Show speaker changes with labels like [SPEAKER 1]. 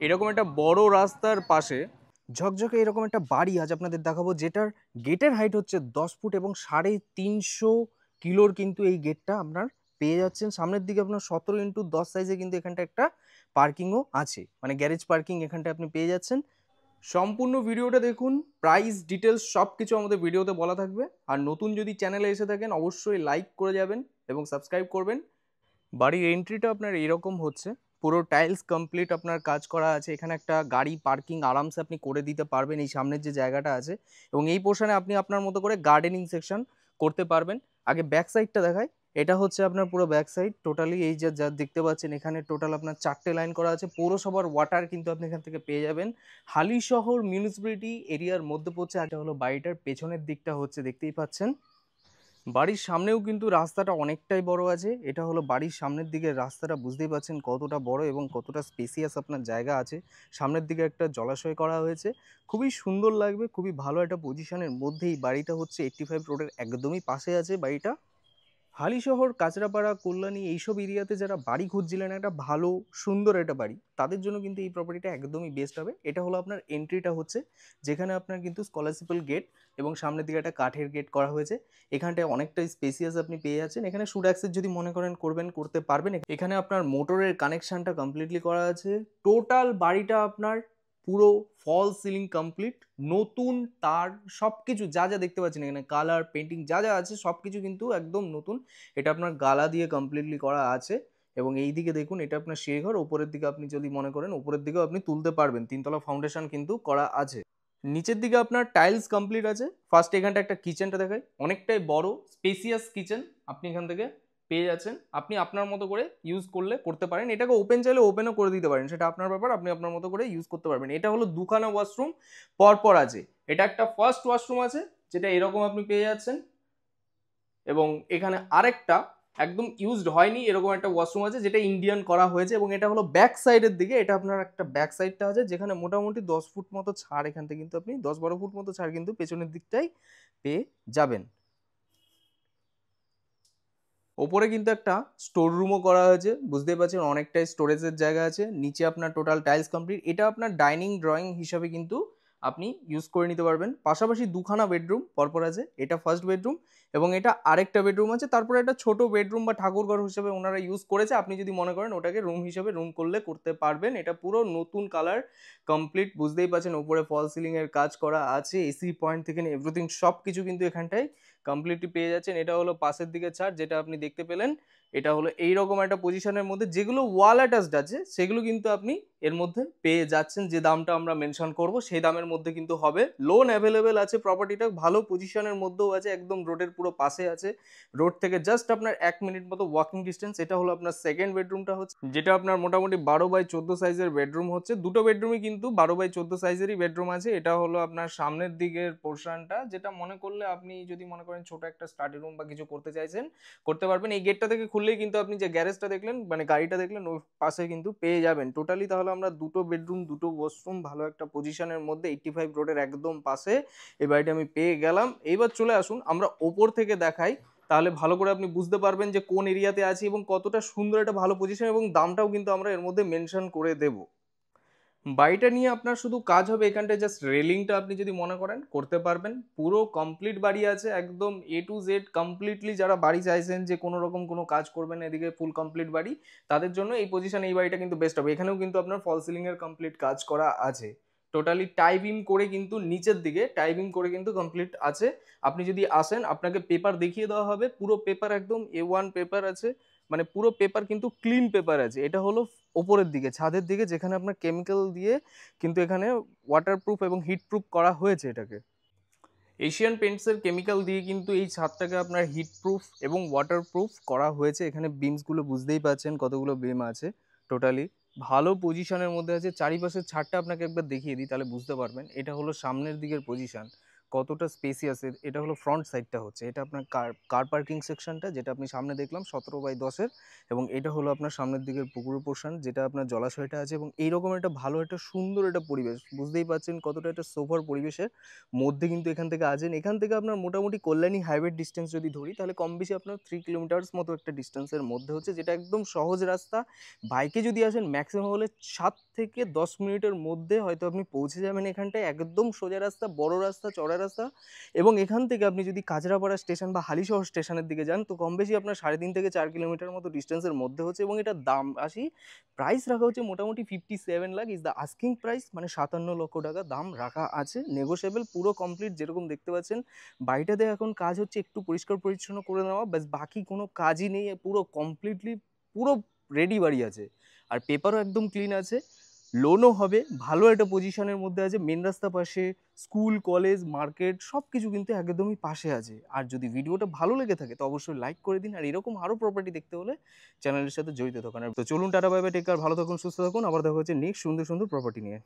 [SPEAKER 1] এরকম একটা বড় রাস্তার পাশে ঝকঝকে এরকম একটা বাড়ি আজ আপনাদের দেখাবো, যেটার গেটের হাইট হচ্ছে 10 ফুট এবং 350 কিলোর কিন্তু এই গেটটা আপনার পেয়ে যাচ্ছেন। সামনের দিকে আপনার 17x10 সাইজে কিন্তু এখানটা একটা পার্কিংও আছে, মানে গ্যারেজ পার্কিং এখানটা আপনি পেয়ে যাচ্ছেন। সম্পূর্ণ ভিডিওটা দেখুন, প্রাইস ডিটেলস সব কিছু আমাদের ভিডিওতে বলা থাকবে। আর নতুন যদি চ্যানেলে এসে থাকেন অবশ্যই লাইক করে যাবেন এবং সাবস্ক্রাইব করবেন। বাড়ির এন্ট্রিটা আপনার এরকম হচ্ছে, পুরো টাইলস কমপ্লিট আপনার কাজ করা আছে। এখানে একটা গাড়ি পার্কিং আরামসে আপনি করে দিতে পারবেন এই সামনের যে জায়গাটা আছে, এবং এই পোর্শনে আপনি আপনার মতো করে গার্ডেনিং সেকশন করতে পারবেন। আগে ব্যাক সাইডটা দেখাই। এটা হচ্ছে আপনার পুরো ব্যাক সাইড। টোটালি এই যে যা দেখতে পাচ্ছেন এখানে টোটাল আপনার 4টে লাইন করা আছে। পৌরসভার ওয়াটার কিন্তু আপনি এখান থেকে পেয়ে যাবেন। হালিশহর মিউনিসিপ্যালিটি এরিয়ার মধ্যে পড়ছে। এটা হলো বাড়িটার পেছনের দিকটা হচ্ছে, দেখতেই পাচ্ছেন। বাড়ির সামনেও কিন্তু রাস্তাটা অনেকটাই বড় আছে। এটা হলো বাড়ির সামনের দিকে রাস্তাটা, বুঝতেই পারছেন কতটা বড় এবং কতটা স্পেসিয়াস আপনার জায়গা আছে। সামনের দিকে একটা জলাশয় করা হয়েছে, খুবই সুন্দর লাগবে। খুবই ভালো একটা পজিশনের মধ্যেই বাড়িটা হচ্ছে। 85 রোডের একদমই পাশে আছে বাড়িটা। হালিশহর, কাঁচরাপাড়া, কল্যাণী এইসব এরিয়াতে যারা বাড়ি খুঁজছিলেন একটা ভালো সুন্দর একটা বাড়ি, তাদের জন্য কিন্তু এই প্রপার্টিটা একদমই বেস্ট হবে। এটা হলো আপনার এন্ট্রিটা হচ্ছে, যেখানে আপনার কিন্তু স্কলারশিপাল গেট এবং সামনের দিকে একটা কাঠের গেট করা হয়েছে। এখানটায় অনেকটা স্পেসিয়াস আপনি পেয়ে যাচ্ছেন। এখানে শুড অ্যাক্সেস যদি মনে করেন করবেন, করতে পারবেন। এখানে আপনার মোটরের কানেকশনটা কমপ্লিটলি করা আছে। টোটাল বাড়িটা আপনার পুরো ফল সিলিং কমপ্লিট, নতুন তার সবকিছু যা যা দেখতে পাচ্ছেন এখানে, কালার পেন্টিং যা যা আছে সবকিছু কিন্তু একদম নতুন। এটা আপনার গালা দিয়ে কমপ্লিটলি করা আছে। এবং এই দিকে দেখুন, এটা আপনার সিঁড়িঘর। উপরের দিকে আপনি যদি মনে করেন উপরের দিকেও আপনি তুলতে পারবেন। 3তলা ফাউন্ডেশন কিন্তু করা আছে। নিচের দিকে আপনার টাইলস কমপ্লিট আছে। ফার্স্ট এখানটা একটা কিচেনটা দেখাই, অনেকটাই বড় স্পেসিয়াস কিচেন আপনি এখান থেকে পেয়ে যাচ্ছেন। আপনি আপনার মতো করে ইউজ করলে করতে পারেন। এটাকে ওপেন চাইলে ওপেনও করে দিতে পারেন, সেটা আপনার ব্যাপার। আপনি আপনার মতো করে ইউজ করতে পারবেন। এটা হলো দুখানা ওয়াশরুম পরপর আছে। এটা একটা ফার্স্ট ওয়াশরুম আছে, যেটা এরকম আপনি পেয়ে যাচ্ছেন। এবং এখানে আরেকটা একদম ইউজড হয়নি এরকম একটা ওয়াশরুম আছে, যেটা ইন্ডিয়ান করা হয়েছে। এবং এটা হলো ব্যাক সাইডের দিকে। এটা আপনার একটা ব্যাক সাইডটা আছে, যেখানে মোটামুটি 10 ফুট মতো ছাড়, এখান থেকে কিন্তু আপনি 10-12 ফুট মতো ছাড় কিন্তু পেছনের দিকটাই পেয়ে যাবেন। ওপরে কিন্তু একটা স্টোর রুমও করা হয়েছে, বুঝতেই পারছেন অনেকটাই স্টোরেজের জায়গা আছে। নিচে আপনার টোটাল টাইলস কমপ্লিট। এটা আপনার ডাইনিং ড্রয়িং হিসাবে কিন্তু আপনি ইউজ করে নিতে পারবেন। পাশাপাশি দুখানা বেডরুম পরপর আছে। এটা ফার্স্ট বেডরুম এবং এটা আরেকটা বেডরুম আছে। তারপরে একটা ছোট বেডরুম বা ঠাকুরঘর হিসেবে ওনারা ইউজ করেছে। আপনি যদি মনে করেন ওটাকে রুম হিসেবে রুম করলে করতে পারবেন। এটা পুরো নতুন কালার কমপ্লিট, বুঝতেই পারছেন। ওপরে ফল সিলিং এর কাজ করা আছে। এসি পয়েন্ট থেকে এভরিথিং সব কিছু কিন্তু এখানটায় কমপ্লিটলি পেয়ে যাচ্ছেন। এটা হলো পাশের দিকে ছাদ, যেটা আপনি দেখতে পেলেন। এটা হলো এইরকম একটা পজিশনের মধ্যে, যেগুলো ওয়াল অ্যাটাচড আছে সেগুলো কিন্তু আপনি এর মধ্যে পেয়ে যাচ্ছেন। যে দামটা আমরা মেনশন করব সেই দামের মধ্যে কিন্তু হবে। লোন অ্যাভেলেবেল আছে। প্রপার্টিটা ভালো পজিশনের মধ্যেও আছে, একদম রোডের পুরো পাশে আছে। রোড থেকে জাস্ট আপনার 1 মিনিট মতো ওয়াকিং ডিস্টেন্স। এটা হলো আপনার সেকেন্ড বেডরুমটা হচ্ছে, যেটা আপনার মোটামুটি 12x14 সাইজের বেডরুম হচ্ছে। দুটো বেডরুমই কিন্তু 12x14 সাইজেরই বেডরুম আছে। এটা হলো আপনার সামনের দিকের পোর্শনটা, যেটা মনে করলে আপনি যদি মনে করেন ছোট একটা স্টাডি রুম বা কিছু করতে চাইছেন করতে পারবেন। এই গেটটা থেকে খুললেই কিন্তু আপনি যে গ্যারেজটা দেখলেন, মানে গাড়িটা দেখলেন, ওই পাশে কিন্তু পেয়ে যাবেন। টোটালি তাহলে আমরা দুটো বেডরুম, দুটো ওয়াশরুম, ভালো একটা পজিশনের মধ্যে 85 রোডের একদম পাশে এই বাড়িটা আমি পেয়ে গেলাম। এইবার চলে আসুন আমরা ওপর থেকে দেখাই, তাহলে ভালো করে আপনি বুঝতে পারবেন যে কোন এরিয়াতে আছে এবং কতটা সুন্দর একটা ভালো পজিশন, এবং দামটাও কিন্তু আমরা এর মধ্যে মেনশন করে দেব। বাড়িটা নিয়ে আপনার শুধু কাজ হবে এখানটায়, জাস্ট রেলিংটা আপনি যদি মনে করেন করতে পারবেন। পুরো কমপ্লিট বাড়ি আছে একদম A to Z কমপ্লিটলি। যারা বাড়ি চাইছেন যে কোনো রকম কোনো কাজ করবেন এদিকে ফুল কমপ্লিট বাড়ি, তাদের জন্য এই পজিশন, এই বাড়িটা কিন্তু বেস্ট হবে। এখানেও কিন্তু আপনার ফল সিলিং এর কমপ্লিট কাজ করা আছে। টোটালি টাইপিং করে কিন্তু নিচের দিকে টাইপিং করে কিন্তু কমপ্লিট আছে। আপনি যদি আসেন আপনাকে পেপার দেখিয়ে দেওয়া হবে। পুরো পেপার একদম A1 পেপার আছে, মানে পুরো পেপার কিন্তু ক্লিন পেপার আছে। এটা হলো ওপরের দিকে ছাদের দিকে, যেখানে আপনার কেমিক্যাল দিয়ে কিন্তু এখানে ওয়াটারপ্রুফ এবং হিটপ্রুফ করা হয়েছে এটাকে। এশিয়ান পেন্টসের কেমিক্যাল দিয়ে কিন্তু এই ছাদটাকে আপনার হিটপ্রুফ এবং ওয়াটারপ্রুফ করা হয়েছে। এখানে বিমসগুলো বুঝতেই পাচ্ছেন কতগুলো বিম আছে। টোটালি ভালো পজিশনের মধ্যে আছে। চারিপাশের ছাদটা আপনাকে একবার দেখিয়ে দিই, তাহলে বুঝতে পারবেন। এটা হলো সামনের দিকের পজিশন। কতটা স্পেসিয়াস, এটা হলো ফ্রন্ট সাইডটা হচ্ছে, এটা আপনার কার কার পার্কিং সেকশনটা, যেটা আপনি সামনে দেখলাম 17/10-এর, এবং এটা হলো আপনার সামনের দিকের পুকুর পোর্শন, যেটা আপনার জলাশয়টা আছে, এবং এইরকম একটা ভালো একটা সুন্দর একটা পরিবেশ, বুঝতেই পারছেন কতটা একটা সোফার পরিবেশের মধ্যে কিন্তু এখান থেকে আছেন। এখান থেকে আপনার মোটামুটি কল্যাণী হাইওয়ে ডিস্টেন্স যদি ধরি, তাহলে কম বেশি আপনার 3 কিলোমিটার্স মতো একটা ডিস্টেন্সের মধ্যে হচ্ছে, যেটা একদম সহজ রাস্তা। বাইকে যদি আসেন ম্যাক্সিমাম হলে 7 থেকে 10 মিনিটের মধ্যে হয়তো আপনি পৌঁছে যাবেন এখানটায়, একদম সোজা রাস্তা, বড় রাস্তা, চড়া রাস্তা। এবং এখান থেকে আপনি যদি কাঁচরাপাড়া স্টেশন বা হালিশহর স্টেশনের দিকে যান, তো কম বেশি আপনার 3.5 থেকে 4 কিলোমিটার মতো ডিস্টেন্সের মধ্যে হচ্ছে, এবং এটার দাম প্রাইস রাখা হচ্ছে মোটামুটি 57 lakh is the asking price, মানে 57 লক্ষ টাকা দাম রাখা আছে, নেগোশিয়েবল পুরো কমপ্লিট। যেরকম দেখতে পাচ্ছেন বাড়িটাতে এখন কাজ হচ্ছে একটু পরিষ্কার পরিচ্ছন্ন করে নেওয়া, ব্যাস, বাকি কোনো কাজই নেই, পুরো কমপ্লিটলি পুরো রেডি বাড়ি আছে। আর পেপারও একদম ক্লিন আছে, লোনও হবে, ভালো একটা পজিশনের মধ্যে আছে, মেন রাস্তা পাশে, স্কুল, কলেজ, মার্কেট সব কিছু কিন্তু একদমই পাশে আছে। আর যদি ভিডিওটা ভালো লেগে থাকে তো অবশ্যই লাইক করে দিন, আর এরকম আরও প্রপার্টি দেখতে হলে চ্যানেলের সাথে জড়িত থাকুন। তো চলুন, tata, bye bye, take care, ভালো থাকুন, সুস্থ থাকুন, আবার দেখা হচ্ছে নেক্সট সুন্দর সুন্দর প্রপার্টি নিয়ে।